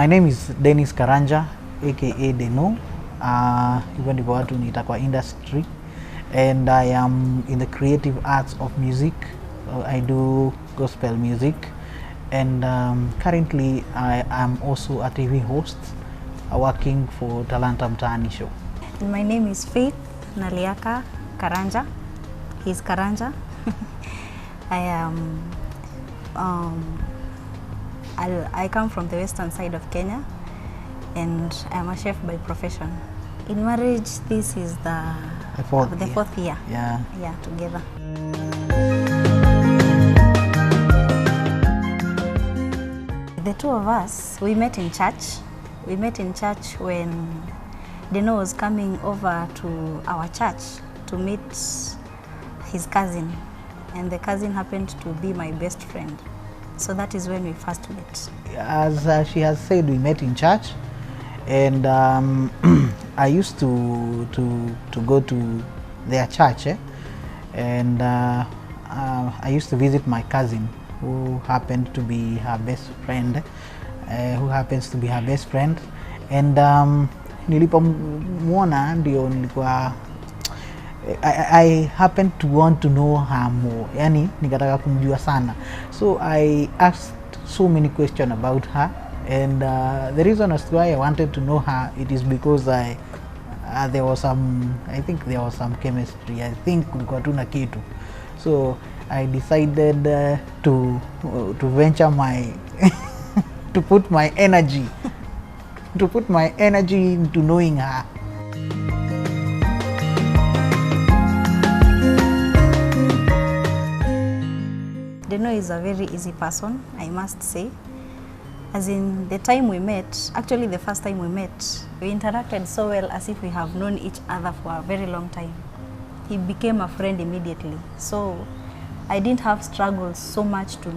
My name is Karanja, aka Denno. Even ndivyo watu niita kwa industry, and I am in the creative arts of music. I do gospel music, and currently I am also a TV host working for Talanta Mtaani show. My name is Faith Naliaka Karanja. He's Karanja. I am I come from the western side of Kenya, and I am a chef by profession. In marriage, this is the fourth year. Yeah, together. The two of us, we met in church. We met in church when Denno was coming over to our church to meet his cousin, and the cousin happened to be my best friend. So that is when we first met. As she has said, we met in church, and I used to go to their church, and I used to visit my cousin, who happened to be her best friend, and nilipomwona ndio nilikuwa I happened to want to know her more, yani nikataka kumjua sana, so I asked so many questions about her, and the reason as to why I wanted to know her, it is because there was some chemistry. I think kulikuwa tu na kitu, so I decided to venture my to put my energy into knowing her. Denno is a very easy person, I must say. As in, the time we met, actually the first time we met, we interacted so well as if we have known each other for a very long time. He became a friend immediately. So I didn't have struggles so much to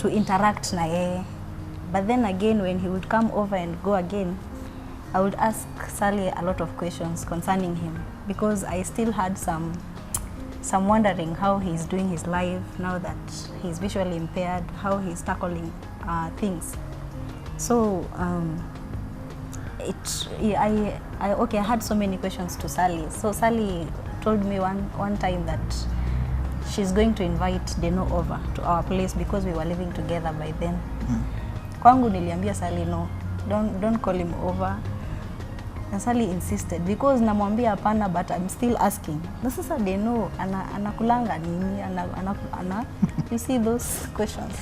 interact na yeye. But then again, when he would come over and go again, I would ask Sally a lot of questions concerning him, because I still had some wondering how he's doing his life now that he's visually impaired, how he's tackling things. So I had so many questions to Sally. So Sally told me one time that she's going to invite Denno over to our place because we were living together by then. Kwangu niliambia Sally, no, don't call him over. And Sally insisted, because namwambia hapana, but I'm still asking. Na sasa Denno anakulanga nini? You see those questions.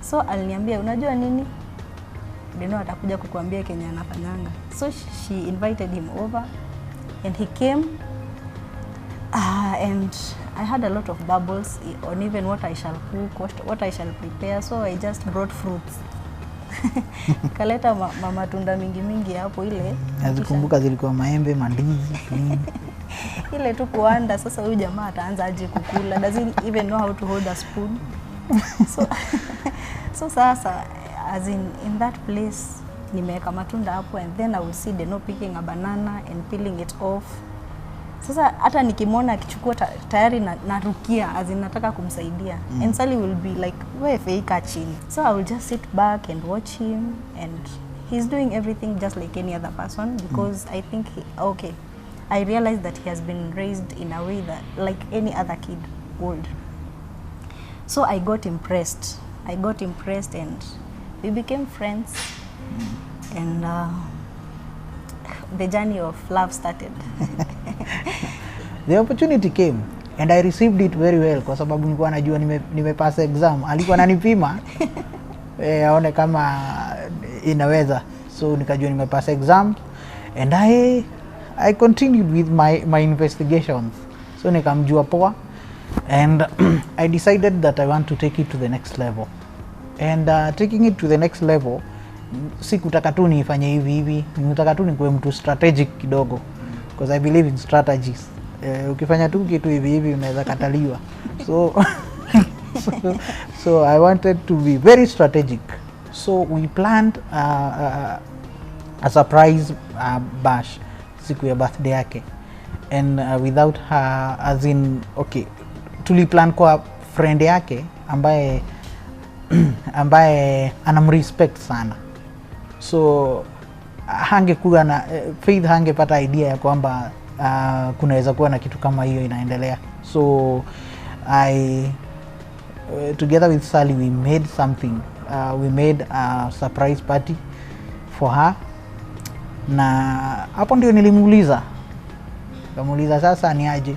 So aliniambia, unajua nini? Denno atakuja kukuambia Kenya anafanyanga. So she invited him over, and he came, and I had a lot of bubbles on even what I shall cook, what I shall prepare. So I just brought fruits. Kaleta matunda mingi hapo ile. Nazikumbuka zilikuwa maembe, mandizi, ile tu kuanda. Sasa huyu jamaa ataanza aje kukula? Doesn't even know how to hold a spoon. So sasa, as in that place, nimeweka matunda hapo, and then I will see Denno picking a banana and peeling it off. Sasa hata nikimwona akichukua tayari narukia, as in nataka kumsaidia. And Sally will be like, wewe feika chini. So I will just sit back and watch him, and he's doing everything just like any other person, because I think I realized that he has been raised in a way that like any other kid would. So I got impressed, and we became friends, and the journey of love started. The opportunity came, and I received it very well, kwa sababu nilikuwa najua nimepass exam. Alikuwa ananipima aone kama inaweza, so nikajua nimepass exam, and I continued with my investigations. So nikamjua poa, and I decided that I want to take it to the next level. And taking it to the next level, sikutaka tu nifanye hivi, nitaka tu nikuwe mtu strategic kidogo, because I believe in strategies. Ukifanya tu kitu hivi unaweza kataliwa. So I wanted to be very strategic. So we planned a surprise bash siku ya birthday yake, and without her, as in tuliplan kwa friend yake ambaye ambaye anamrespect sana, so hangekuwa na Faith hangepata idea ya kwamba kunaweza kuwa na kitu kama hiyo inaendelea. So together with Sally we made something, we made a surprise party for her, na hapo ndio nilimuuliza, kamuuliza sasa ni aje,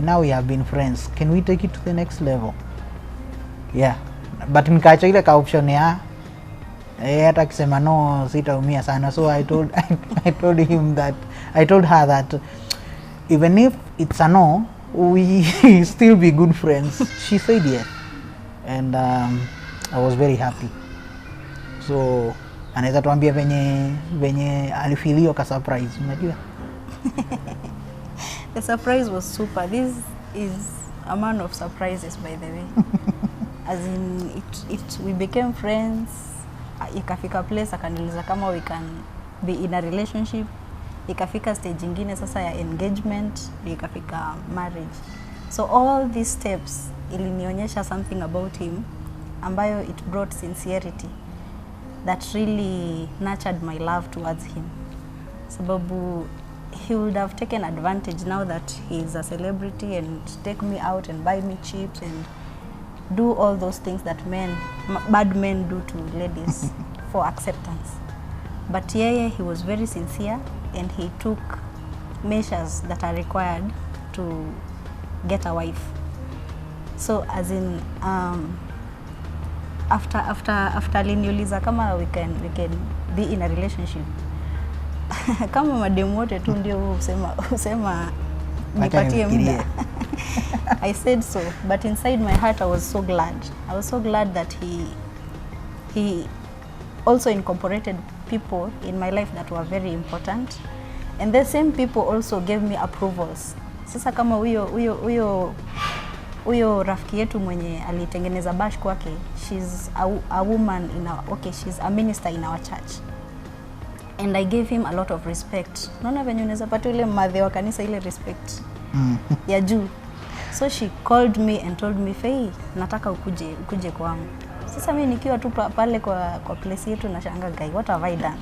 now we have been friends, can we take it to the next level? Yeah, but nikaacha ile ka option ya hata kisema no sitaumia sana. So I told I told her that even if it's a no, we still be good friends. She said yes, and I was very happy. So anaweza tuambia venye alifilio ka surprise, unajua? The surprise was super. This is a man of surprises, by the way. As in we became friends. Ikafika place akaniuliza kama we can be in a relationship. Ikafika stage ingine sasa ya engagement, ikafika marriage. So all these steps ilinionyesha something about him ambayo it brought sincerity that really nurtured my love towards him. Sababu he would have taken advantage now that he is a celebrity and take me out and buy me chips and do all those things that bad men do to ladies for acceptance. But he was very sincere and he took measures that are required to get a wife. So as in after liniuliza kama we can be in a relationship, kama mademu wote tu ndio usema nipatie muda. I said so, but inside my heart I was so glad. I was so glad that he also incorporated people in my life that were very important, and the same people also gave me approvals. Sasa kama huyo rafiki yetu mwenye alitengeneza bash kwake, she's a woman she's a minister in our church, and I gave him a lot of respect. Naona venye unaweza pata ile madhe wa kanisa ile respect ya juu. So she called me and told me, Faye, nataka ukuje kwangu. Sasa mimi nikiwa tu pale kwa place yetu na shanga, guy, what have I done?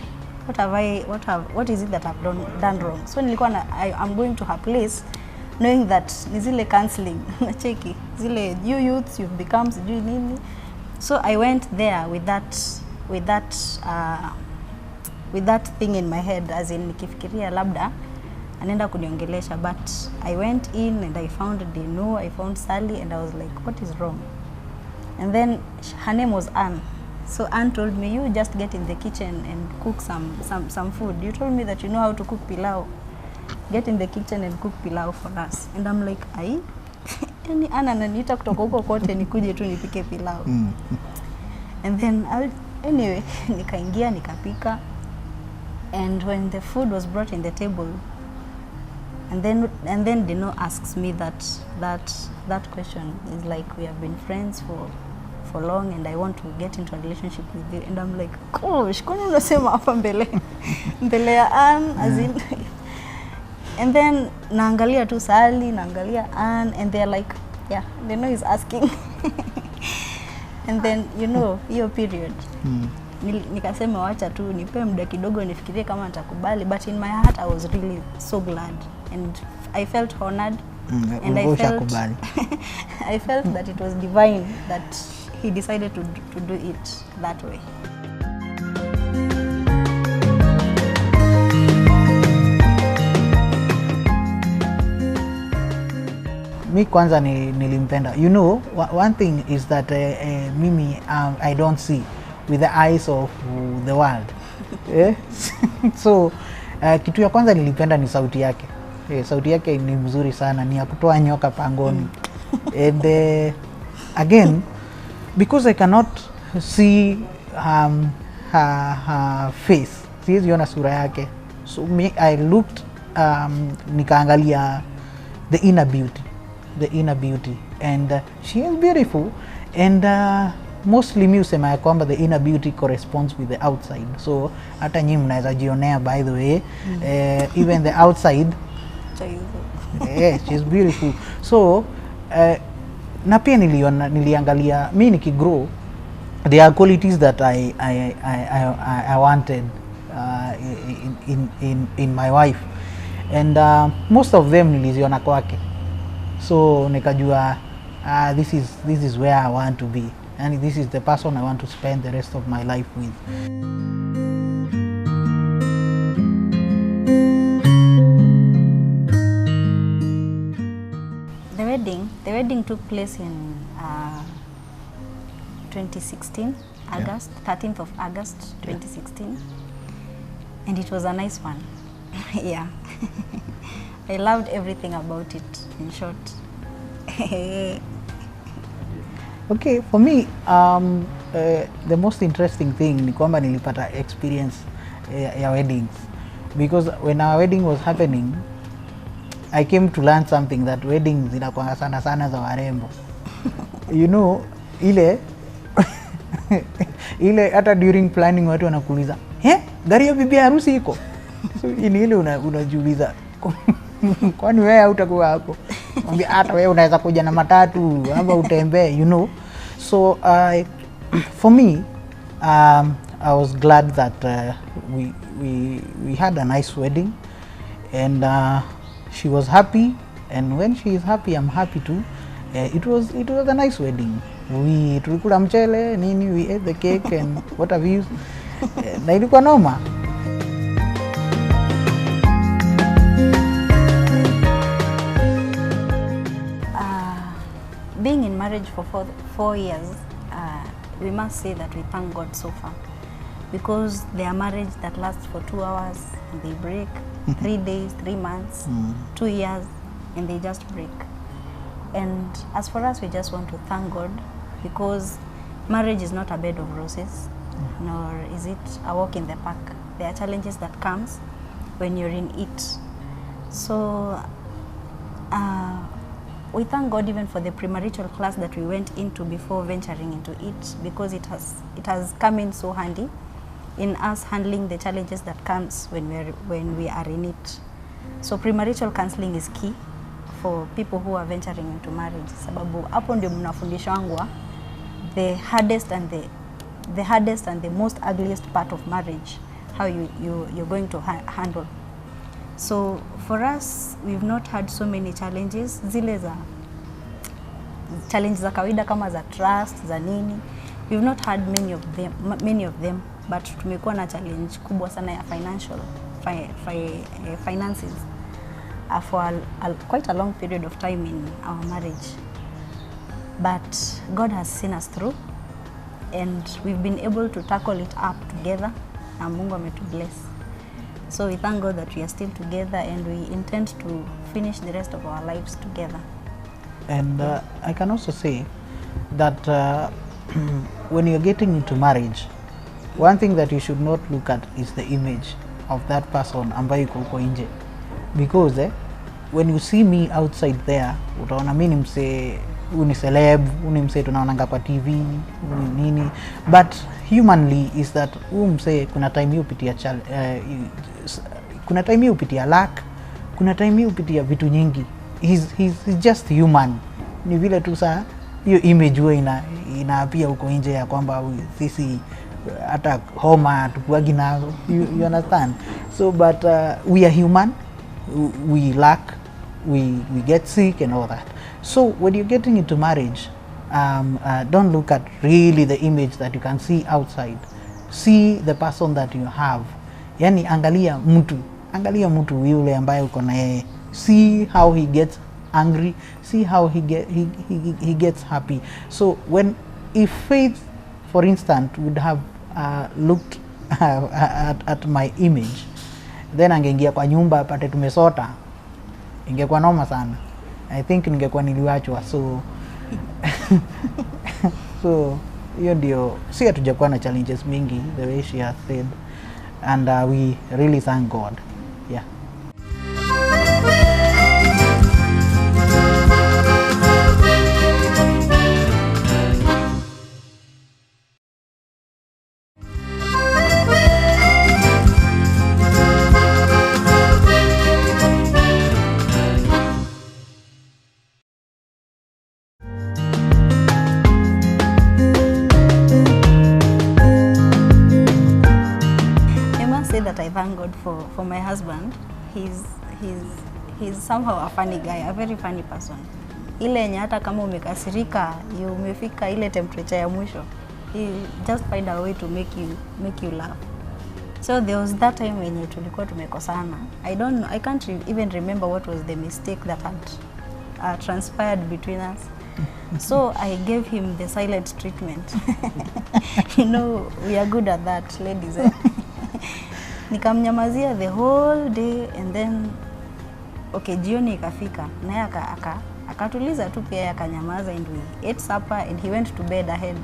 What is it that I've done wrong? So nilikuwa I'm going to her place knowing that ni zile counseling nacheki zile youths you've become sijui nini. So I went there with that thing in my head, as in nikifikiria labda anaenda kuniongelesha, but I went in and I found Denno, I found Sally, and I was like, what is wrong? And then her name was Anne. So Anne told me, you just get in the kitchen and cook some food. You told me that you know how to cook pilau. Get in the kitchen and cook pilau for us. And I'm like, ai? Yani Anne ananiita kutoka huko kote nikuje tu nipike pilau. And then anyway, nikaingia nikapika. And when the food was brought in the table, and then Denno asks me that question, is like, we have been friends for long and I want to get into a relationship with you. And I'm like, gosh, kwani unasema hapa mbele ya Anne, as in. And then naangalia tu Sally, naangalia Anne, and they're like, yeah, Denno is asking. And then hiyo period nikasema wacha tu nipe muda kidogo nifikirie kama nitakubali, but in my heart I was really so glad and I felt honored, and I felt that it was divine that he decided to do it that way. Mi kwanza nilimpenda. One thing is that mimi I don't see with the eyes of the world. So kitu ya kwanza nilipenda ni sauti yake. Sauti yake ni mzuri sana, ni ya kutoa nyoka pangoni. And again, because I cannot see her face, siwezi ona sura yake, so I looked nikaangalia the inner beauty, and she is beautiful, and mostly mi usema ya kwamba the inner beauty corresponds with the outside. So hata nyinyi mnaweza jionea, by the way, even the outside, she's beautiful. So na pia niliangalia, mi nikigrow there are qualities that I wanted in my wife, and most of them niliziona kwake, so nikajua this is where I want to be, and this is the person I want to spend the rest of my life with. The wedding took place in 2016, August, 13th of August 2016, and it was a nice one. Yeah. I loved everything about it, in short. Okay, for me, the most interesting thing ni kwamba nilipata experience ya weddings, because when our wedding was happening, I came to learn something, that weddings zinakuanga sana sana za warembo. You know, ile ile hata during planning watu wanakuuliza, gari ya bibi harusi iko? So ini ile unajiuliza, kwani wewe hautakuwa hapo? Mwambie hata wewe unaweza kuja na matatu ama utembee, you know. So for me, I was glad that we had a nice wedding, and she was happy, and when she is happy, I'm happy too. It was a nice wedding. We tulikula mchele nini, we ate the cake and what have you, na ilikuwa noma. Being in marriage for 4 years, we must say that we thank God so far, because there are marriages that last for 2 hours and they break, 3 days, 3 months, 2 years, and they just break. And as for us, we just want to thank God, because marriage is not a bed of roses, nor is it a walk in the park. There are challenges that comes when you're in it. So we thank God even for the premarital class that we went into before venturing into it, because it has come in so handy in us handling the challenges that comes when we are in it. So premarital counseling is key for people who are venturing into marriage, sababu hapo ndio mnafundishwa the hardest and the most ugliest part of marriage, how you're going to handle. So for us, we've not had so many challenges. Zile za challenges za kawaida kama za trust, za nini, we've not had many of them, but tumekuwa na challenge kubwa sana ya finances for quite a long period of time in our marriage. But God has seen us through, and we've been able to tackle it up together, na Mungu ametubless. So we thank God that we are still together, and we intend to finish the rest of our lives together. And I can also say that when you're getting into marriage, one thing that you should not look at is the image of that person ambaye yuko huko nje, because when you see me outside there, utaona mimi ni mse, uni celeb, uni mse tunaonanga kwa TV, uni nini, but humanly is that mse kuna time hiyo upitia kuna time hiyo upitia lack, kuna time hiyo upitia vitu nyingi. He's just human. Ni vile tu saa hiyo image huwa inaapia huko nje ya kwamba sisi hata homa tukuagi nazo, you understand. So but we are human, we lack, we get sick and all that. So when you're getting into marriage, don't look at really the image that you can see outside. See the person that you have. Yani angalia mtu yule ambaye uko na yeye. See how he gets angry, see how he gets happy. So if Faith, for instance, would have looked at my image, then angeingia kwa nyumba apate tumesota, ingekuwa noma sana. I think ningekuwa niliwachwa. So hiyo ndio, si hatujakuwa na challenges mingi the way she has said, and we really thank God. Yeah. say that I thank God for my husband. He's somehow a funny guy, a very funny person. Ile yenye hata kama umekasirika, umefika ile temperature ya mwisho, he just find a way to make you laugh. So there was that time when tulikuwa tumekosana. I can't even remember what was the mistake that had transpired between us. So I gave him the silent treatment. You know, we are good at that, ladies. Nikamnyamazia the whole day, and then okay, jioni ikafika, naye akatuliza tu pia, akanyamaza, and we ate supper and he went to bed ahead.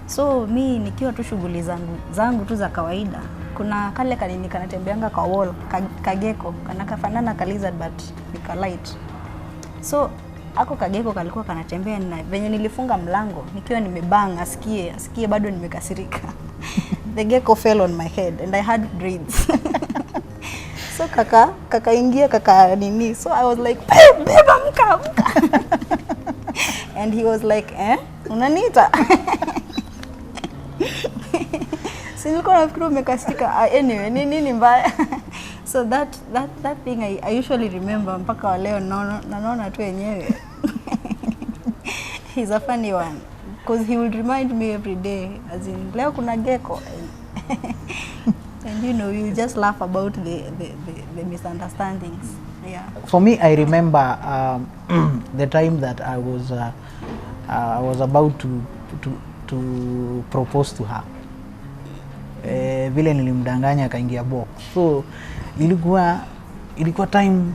So mi nikiwa tu shughuli zangu tu za kawaida, kuna kale kanini kanatembeanga kwa wall, kageko, kanakafanana ka lizard but nika light. So ako kageko kalikuwa kanatembea, na venye nilifunga mlango nikiwa nimebang asikie bado nimekasirika. The gecko fell on my head and I had braids. So kaka ingia nini, so I was like, babe, amka. And he was like, unaniita? Nilikuwa nafikiri umekasirika. Anyway, nini mbaya? So that thing I usually remember mpaka leo, naona tu yenyewe. He's a funny one because he would remind me every day, as in leo kuna gecko. And you know, you just laugh about the misunderstandings. Yeah. For me, I remember the time that I was about to propose to her. Vile nilimdanganya akaingia box. So ilikuwa time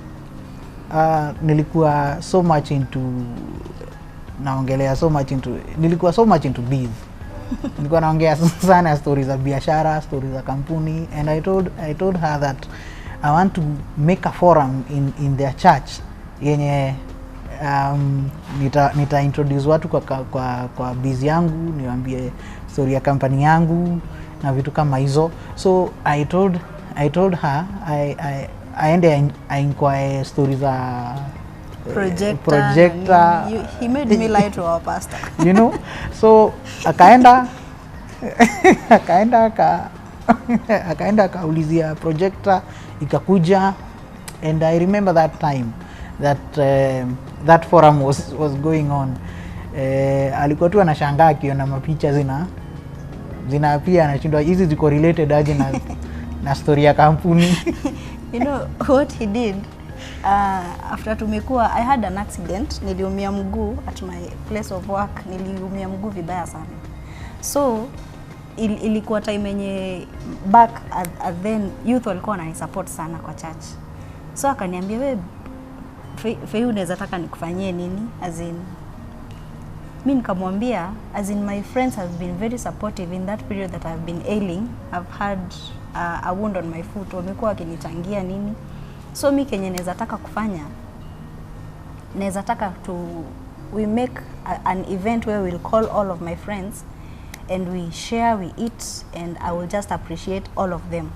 nilikuwa so much into biz. Nilikuwa naongea sana stories za biashara, stories za kampuni, and I told her that I want to make a forum in their church yenye nita introduce watu kwa biz yangu, niwaambie story ya company yangu na vitu kama hizo. So I told her I inquire stories za projector. He made me lie to our pastor. You know, so akaenda akaulizia projector, ikakuja, and I remember that time that forum was going on. Alikuwa tu anashangaa akiona mapicha zina pia anashindwa hizi ziko related aje na story ya kampuni. You know what he did? After tumekuwa, I had an accident, niliumia mguu at my place of work, niliumia mguu vibaya sana. So ilikuwa time yenye back at then youth walikuwa wananisupport sana kwa church. So akaniambia, wewe Fei, unaweza taka nikufanyie nini? As in, mimi nikamwambia, as in my friends have been very supportive in that period that I've been ailing. I've had a wound on my foot, wamekuwa wakinichangia nini. So mimi kenye naweza taka kufanya, naweza taka we make an event where we'll call all of my friends and we share, we eat, and I will just appreciate all of them.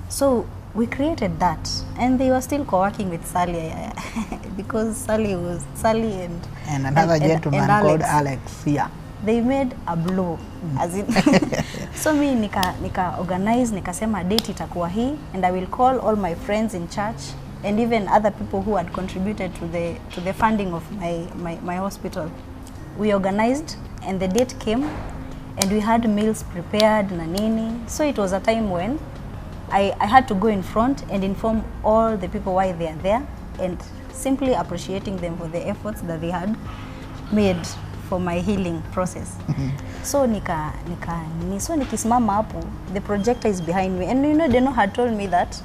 So we created that, and they were still co-working with Sally because Sally and another gentleman called Alex. Yeah, they made a blow. As in so me nika organize, nikasema date itakuwa hii, and I will call all my friends in church and even other people who had contributed to the funding of my hospital. We organized, and the date came, and we had meals prepared na nini. So it was a time when I had to go in front and inform all the people why they are there, and simply appreciating them for the efforts that they had made for my healing process. So nikisimama hapo, the projector is behind me, and you know, Denno had told me that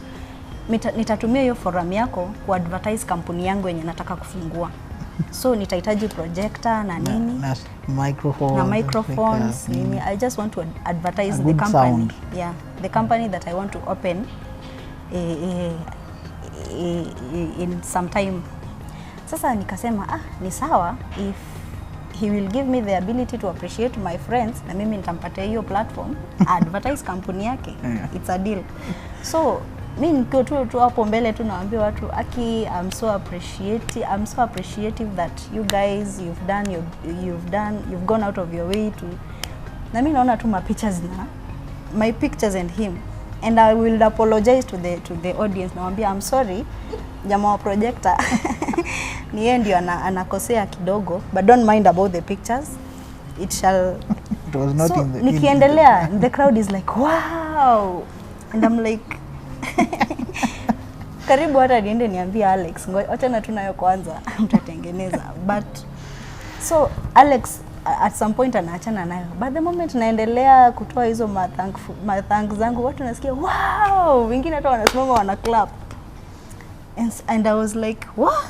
nitatumia hiyo forum yako ku advertise kampuni yangu yenye nataka kufungua. So nitahitaji projector na nini, na microphones nini. I just want to advertise the company sound. Yeah, the company that I want to open in some time. Sasa nikasema ni sawa, if he will give me the ability to appreciate my friends, na mimi nitampatia hiyo platform advertise kampuni yake. It's a deal. So mimi niko tu hapo mbele tu naambia watu, I'm so appreciative that you guys you've gone out of your way to, na mimi naona tu my pictures and him, and I will apologize to the audience. Naambia I'm sorry, jamaa wa projector. Ni yeye ndio anakosea kidogo, but don't mind about the pictures. It shall It was not so, in the nikiendelea, the crowd is like, wow. And I'm like, karibu hata niende niambie Alex, acha na tunayo kwanza mtatengeneza. But so Alex at some point anaachana nayo, but the moment naendelea kutoa hizo thanks zangu, watu nasikia wow, wengine hata wanasimama wana clap, and I was like what.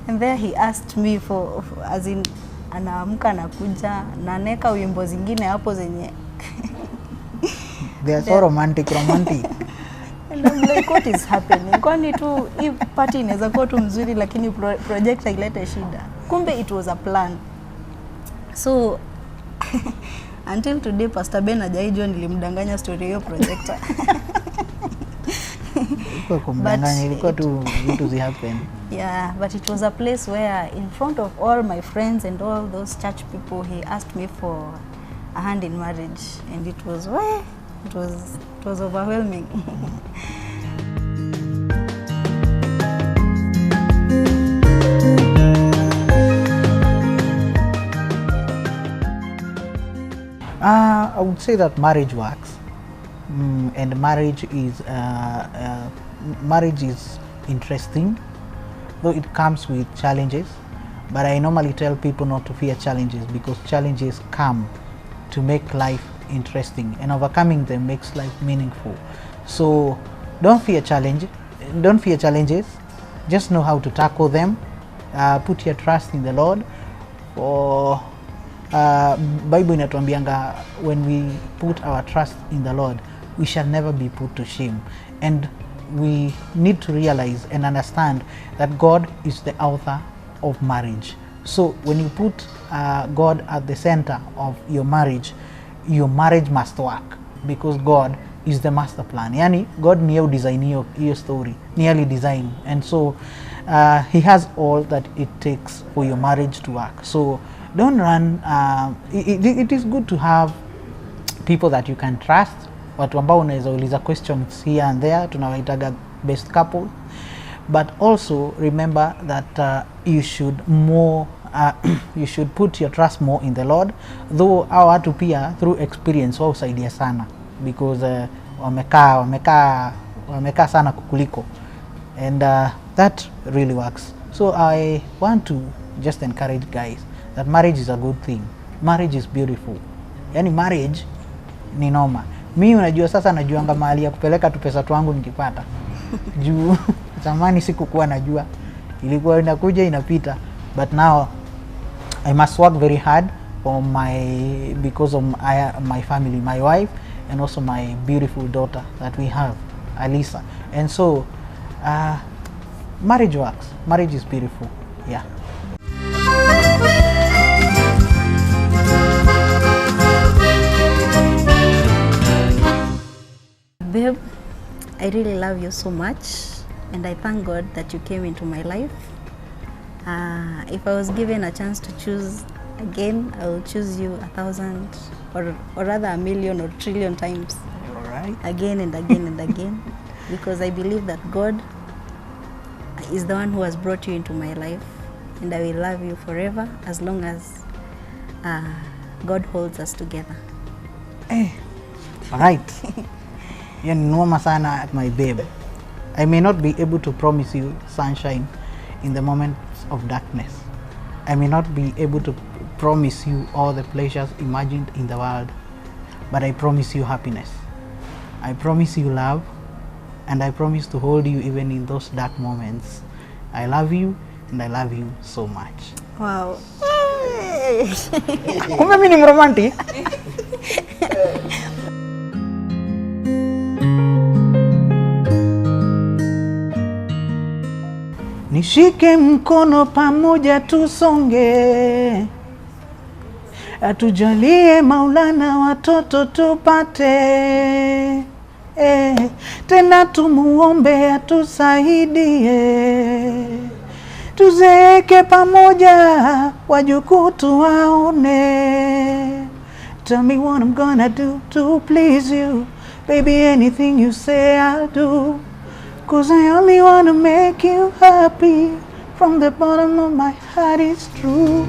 And there he asked me for as in anaamka anakuja na neka wimbo zingine hapo zenye they are so romantic. And I'm like, what is happening? Kwani tu hii party inaweza kuwa tu mzuri lakini project ilete shida. Kumbe it was a plan. So until today Pastor Ben hajaijua nilimdanganya story hiyo projector. Ilikuwa tu vitu zi happen. Yeah, but it was a place where in front of all my friends and all those church people, he asked me for a hand in marriage, and it was overwhelming. I would say that marriage works, and marriage is interesting, though it comes with challenges. But I normally tell people not to fear challenges, because challenges come to make life interesting, and overcoming them makes life meaningful. So don't fear challenges. Just know how to tackle them. Put your trust in the Lord. Bible inatuambianga when we put our trust in the Lord, we shall never be put to shame. And we need to realize and understand that God is the author of marriage. So when you put God at the center of your marriage must work, because God is the master plan. Yani God niye design your story, nearly design, and so he has all that it takes for your marriage to work. So don't run. It is good to have people that you can trust, watu ambao unaweza uliza questions here and there, tunawaitaga best couple. But also remember that you should put your trust more in the Lord, though our watu pia through experience wao usaidia sana, because wamekaa sana kukuliko, and that really works. So I want to just encourage guys that marriage is a good thing. Marriage is beautiful. Yani marriage ni noma. Mimi unajua sasa najuanga mahali ya kupeleka tu pesa twangu nikipata. Juu zamani sikukuwa najua. Ilikuwa inakuja inapita. But now I must work very hard because of my family, my wife, and also my beautiful daughter that we have, Alisa. And so marriage works. Marriage is beautiful. Yeah. Babe, I really love you so much, and I thank God that you came into my life. If I was given a chance to choose again, I will choose you 1,000 or rather 1,000,000 or 1,000,000,000 times. All right. Again and again and again, because I believe that God is the one who has brought you into my life, and I will love you forever as long as God holds us together. Hey. All right. You're noma sana, my babe. I may not be able to promise you sunshine in the moments of darkness. I may not be able to promise you all the pleasures imagined in the world, but I promise you happiness. I promise you love, and I promise to hold you even in those dark moments. I love you, and I love you so much. Wow. Kumbe mimi ni romantic. Nishike mkono pamoja tusonge, atujalie Maulana watoto tupate, tena tumuombe atusaidie, tuzeeke pamoja wajukuu tuwaone, Tell me what I'm gonna do to please you. Baby, anything you say I'll do. 'Cause I only wanna make you happy. From the bottom of my heart it's true.